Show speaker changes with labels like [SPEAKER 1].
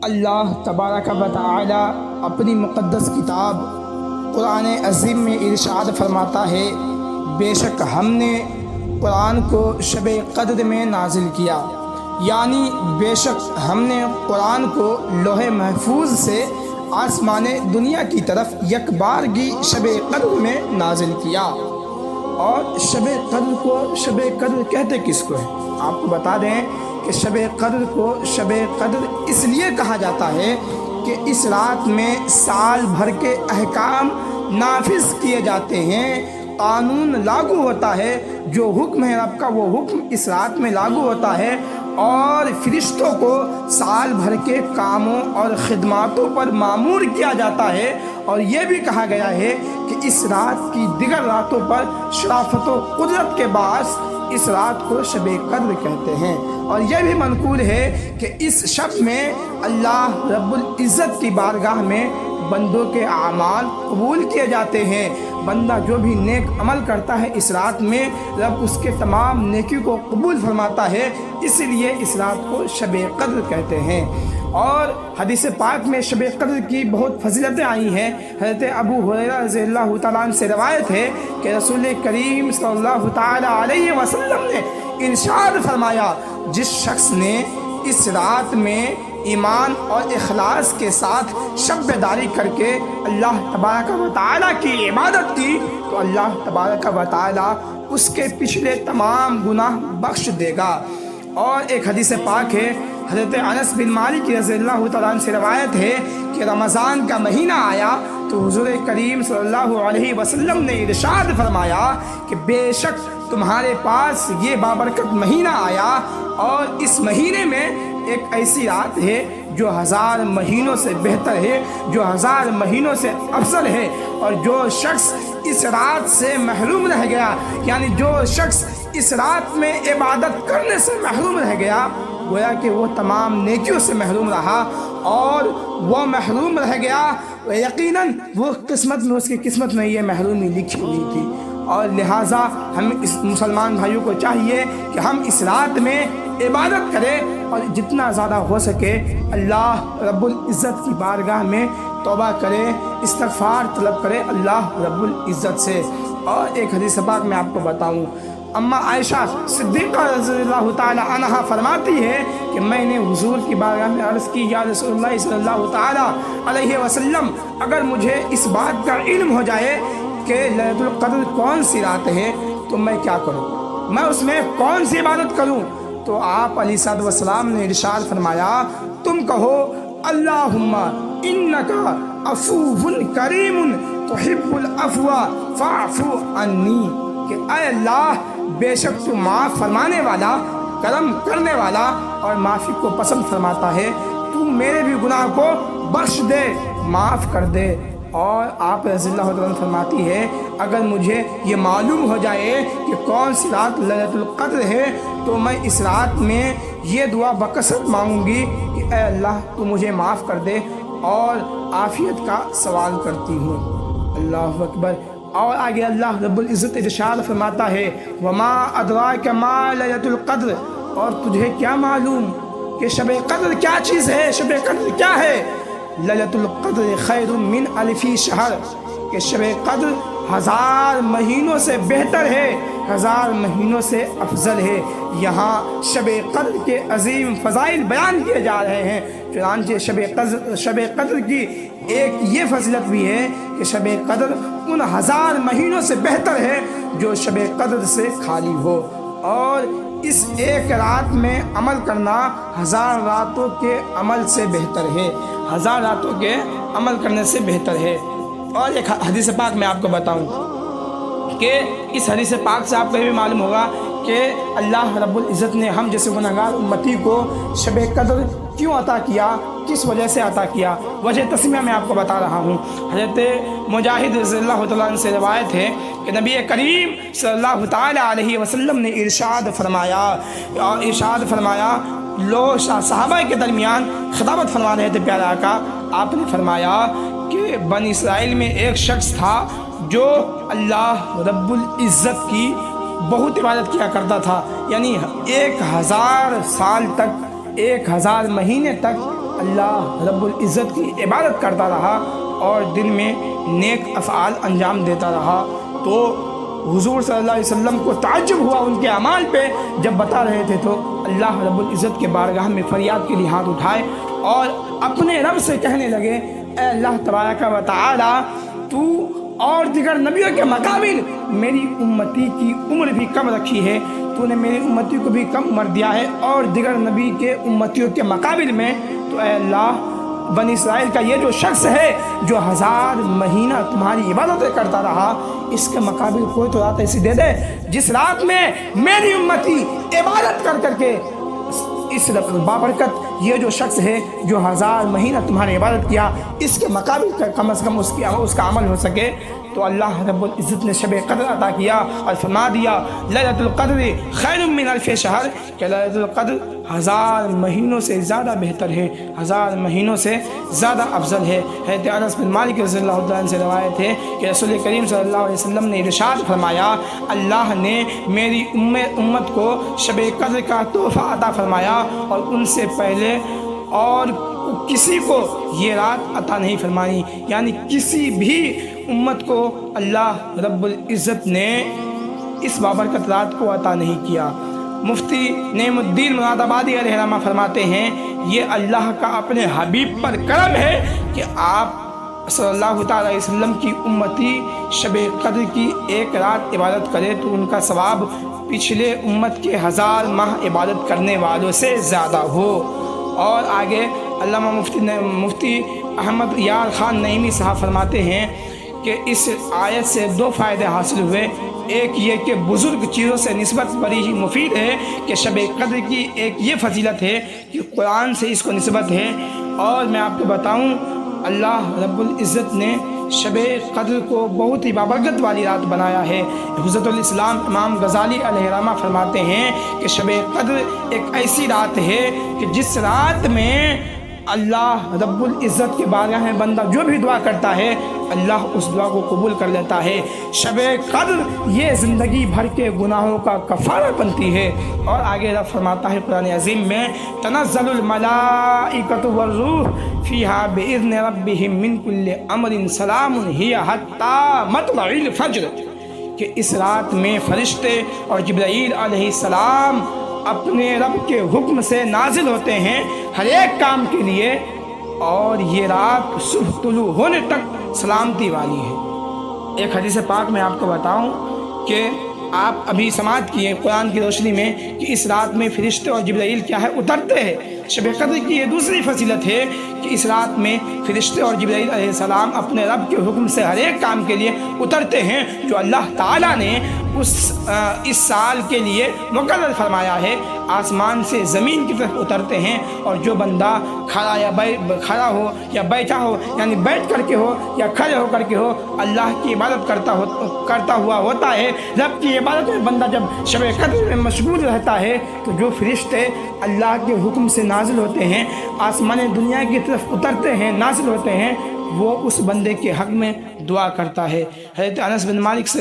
[SPEAKER 1] اللہ تبارک و تعالی اپنی مقدس کتاب قرآن عظیم میں ارشاد فرماتا ہے، بے شک ہم نے قرآن کو شب قدر میں نازل کیا، یعنی بے شک ہم نے قرآن کو لوح محفوظ سے آسمان دنیا کی طرف یکبارگی شب قدر میں نازل کیا۔ اور شب قدر کہتے کس کو ہے؟ آپ کو بتا دیں کہ شب قدر کو شب قدر اس لیے کہا جاتا ہے کہ اس رات میں سال بھر کے احکام نافذ کیے جاتے ہیں، قانون لاگو ہوتا ہے، جو حکم ہے رب کا وہ حکم اس رات میں لاگو ہوتا ہے، اور فرشتوں کو سال بھر کے کاموں اور خدماتوں پر مامور کیا جاتا ہے۔ اور یہ بھی کہا گیا ہے کہ اس رات کی دیگر راتوں پر شرافت و قدرت کے باعث اس رات کو شب قدر کہتے ہیں۔ اور یہ بھی منقول ہے کہ اس شب میں اللہ رب العزت کی بارگاہ میں بندوں کے اعمال قبول کیے جاتے ہیں۔ بندہ جو بھی نیک عمل کرتا ہے اس رات میں رب اس کے تمام نیکی کو قبول فرماتا ہے، اس لیے اس رات کو شب قدر کہتے ہیں۔ اور حدیث پاک میں شب قدر کی بہت فضیلتیں آئی ہیں۔ حضرت ابو ہریرہ رضی اللہ تعالیٰ عنہ سے روایت ہے کہ رسول کریم صلی اللہ تعالیٰ علیہ وسلم نے ارشاد فرمایا، جس شخص نے اس رات میں ایمان اور اخلاص کے ساتھ شب بیداری کر کے اللہ تبارک و تعالیٰ کی عبادت کی تو اللہ تبارک و تعالیٰ اس کے پچھلے تمام گناہ بخش دے گا۔ اور ایک حدیث پاک ہے، حضرت انس بن مالک رضی اللہ تعالیٰ عنہ سے روایت ہے کہ رمضان کا مہینہ آیا تو حضور کریم صلی اللہ علیہ وسلم نے ارشاد فرمایا کہ بے شک تمہارے پاس یہ بابرکت مہینہ آیا، اور اس مہینے میں ایک ایسی رات ہے جو 1000 مہینوں سے بہتر ہے، جو 1000 مہینوں سے افضل ہے۔ اور جو شخص اس رات سے محروم رہ گیا، یعنی جو شخص اس رات میں عبادت کرنے سے محروم رہ گیا، گویا کہ وہ تمام نیکیوں سے محروم رہا، اور وہ محروم رہ گیا، یقیناً وہ قسمت میں، اس کی قسمت میں یہ محرومی لکھی ہوئی تھی۔ اور لہٰذا ہم اس مسلمان بھائیوں کو چاہیے کہ ہم اس رات میں عبادت کریں اور جتنا زیادہ ہو سکے اللہ رب العزت کی بارگاہ میں توبہ کرے، استغفار طلب کرے اللہ رب العزت سے۔ اور ایک حدیث پاک میں آپ کو بتاؤں، اما عائشہ صدیقہ رضی اللہ تعالی عنہا فرماتی ہے کہ میں نے حضور کی بارگاہ میں عرض کی، یا رسول اللہ صلی اللہ تعالی علیہ وسلم، اگر مجھے اس بات کا علم ہو جائے کہ لیلۃ القدر کون سی رات ہے تو میں کیا کروں، میں اس میں کون سی عبادت کروں؟ تو آپ علیہ الصلوۃ والسلام نے ارشاد فرمایا، تم کہو اللہم انکا عفو کریم تحب العفو فاعف عنی، کہ اے اللہ بے شک تو معاف فرمانے والا، کرم کرنے والا اور معافی کو پسند فرماتا ہے، تو میرے بھی گناہ کو بخش دے، معاف کر دے۔ اور آپ رضی اللہ عنہ فرماتی ہے، اگر مجھے یہ معلوم ہو جائے کہ کون سی رات لیلۃ القدر ہے تو میں اس رات میں یہ دعا بکثرت مانگوں گی کہ اے اللہ تو مجھے معاف کر دے، اور عافیت کا سوال کرتی ہوں۔ اللہ اکبر۔ اور آگے اللہ رب العزت ارشاد فرماتا ہے، وما ادراک ما لیلۃ القدر، اور تجھے کیا معلوم کہ شب قدر کیا چیز ہے، شب قدر کیا ہے؟ لیلۃ القدر خیر من الف شہر، کہ شب قدر 1000 مہینوں سے بہتر ہے، 1000 مہینوں سے افضل ہے۔ یہاں شب قدر کے عظیم فضائل بیان کیے جا رہے ہیں، چنانچہ شب قدر کی ایک یہ فضیلت بھی ہے کہ شب قدر ان 1000 مہینوں سے بہتر ہے جو شب قدر سے خالی ہو، اور اس ایک رات میں عمل کرنا 1000 راتوں کے عمل سے بہتر ہے، 1000 راتوں کے عمل کرنے سے بہتر ہے۔ اور ایک حدیث پاک میں آپ کو بتاؤں کہ اس حدیث پاک سے آپ کو یہ بھی معلوم ہوگا کہ اللہ رب العزت نے ہم جیسے گنہگار امتی کو شب قدر کیوں عطا کیا، کس وجہ سے عطا کیا، وجہ تسمیہ میں آپ کو بتا رہا ہوں۔ حضرت مجاہد رضی اللہ تعالیٰ عنہ سے روایت ہے کہ نبی کریم صلی اللہ تعالیٰ علیہ وسلم نے ارشاد فرمایا، صحابہ کے درمیان خطابت فرما رہے تھے پیارے آقا، آپ نے فرمایا کہ بنی اسرائیل میں ایک شخص تھا جو اللہ رب العزت کی بہت عبادت کیا کرتا تھا، یعنی 1000 سال تک، 1000 مہینے تک اللہ رب العزت کی عبادت کرتا رہا اور دل میں نیک افعال انجام دیتا رہا، تو حضور صلی اللہ علیہ وسلم کو تعجب ہوا ان کے اعمال پہ جب بتا رہے تھے، تو اللہ رب العزت کے بارگاہ میں فریاد کے لیے ہاتھ اٹھائے اور اپنے رب سے کہنے لگے، اے اللہ تبارک و تعالی، تو اور دیگر نبیوں کے مقابل میری امتی کی عمر بھی کم رکھی ہے، تو نے میری امتی کو بھی کم عمر دیا ہے، اور دیگر نبی کے امتیوں کے مقابل میں تو اے اللہ بنی اسرائیل کا یہ جو شخص ہے جو 1000 مہینہ تمہاری عبادتیں کرتا رہا، اس کے مقابل کوئی تو رات ایسی دے دے جس رات میں میری امتی عبادت کر کر کے اس بابرکت یہ جو شخص ہے جو 1000 مہینہ تمہاری عبادت کیا، اس کے مقابل کم از کم اس کا عمل ہو سکے۔ تو اللہ رب العزت نے شب قدر عطا کیا اور فرما دیا لیلۃ القدر خیر من الف شہر، کہ لیلۃ القدر 1000 مہینوں سے زیادہ بہتر ہے، 1000 مہینوں سے زیادہ افضل ہے۔ حضرت انس بن مالک رضی اللہ عنہ سے روایت ہے کہ رسول کریم صلی اللہ علیہ وسلم نے ارشاد فرمایا، اللہ نے میری امت کو شب قدر کا تحفہ عطا فرمایا اور ان سے پہلے اور کسی کو یہ رات عطا نہیں فرمائی، یعنی کسی بھی امت کو اللہ رب العزت نے اس بابرکت رات کو عطا نہیں کیا۔ مفتی نعیم الدین مراد آبادی علیہ الرحمہ فرماتے ہیں، یہ اللہ کا اپنے حبیب پر کرم ہے کہ آپ صلی اللہ تعالی علیہ وسلم کی امتی شب قدر کی ایک رات عبادت کرے تو ان کا ثواب پچھلے امت کے 1000 ماہ عبادت کرنے والوں سے زیادہ ہو۔ اور آگے علامہ مفتی احمد یار خان نعیمی صاحب فرماتے ہیں کہ اس آیت سے 2 فائدے حاصل ہوئے۔ ایک یہ کہ بزرگ چیزوں سے نسبت بڑی ہی مفید ہے کہ شب قدر کی ایک یہ فضیلت ہے کہ قرآن سے اس کو نسبت ہے، اور میں آپ کو بتاؤں اللہ رب العزت نے شب قدر کو بہت ہی بابرکت والی رات بنایا ہے۔ حضرت الاسلام امام غزالی علیہ الرحمہ فرماتے ہیں کہ شب قدر ایک ایسی رات ہے کہ جس رات میں اللہ رب العزت کے بارگاہ میں بندہ جو بھی دعا کرتا ہے اللہ اس دعا کو قبول کر لیتا ہے۔ شب قدر یہ زندگی بھر کے گناہوں کا کفارہ بنتی ہے۔ اور آگے رب فرماتا ہے قرآن عظیم میں، تنزل الملائکۃ والروح فیہا بإذن ربہم من کل امر سلام ہی حتی مطلع الفجر، کہ اس رات میں فرشتے اور جبرائیل علیہ السلام اپنے رب کے حکم سے نازل ہوتے ہیں ہر ایک کام کے لیے، اور یہ رات صبح طلوع ہونے تک سلامتی والی ہے۔ ایک حدیث پاک میں آپ کو بتاؤں کہ آپ ابھی سماعت کیے قرآن کی روشنی میں کہ اس رات میں فرشتے اور جبرائیل کیا ہے اترتے ہیں۔ شب قدر کی یہ دوسری فضیلت ہے کہ اس رات میں فرشتے اور جبرائیل علیہ السلام اپنے رب کے حکم سے ہر ایک کام کے لیے اترتے ہیں جو اللہ تعالیٰ نے اس سال کے لیے مقرر فرمایا ہے۔ آسمان سے زمین کی طرف اترتے ہیں، اور جو بندہ کھڑا ہو یا بیٹھا ہو، یعنی بیٹھ کر کے ہو یا کھڑے ہو کر کے ہو، اللہ کی عبادت کرتا ہوا ہوتا ہے۔ رب کی عبادت میں بندہ جب شب قدر میں مشغول رہتا ہے تو جو فرشتے اللہ کے حکم سے نازل ہوتے ہیں، آسمان دنیا کی طرف اترتے ہیں، نازل ہوتے ہیں، وہ اس بندے کے حق میں دعا کرتا ہے۔ حضرت انس بن مالک سے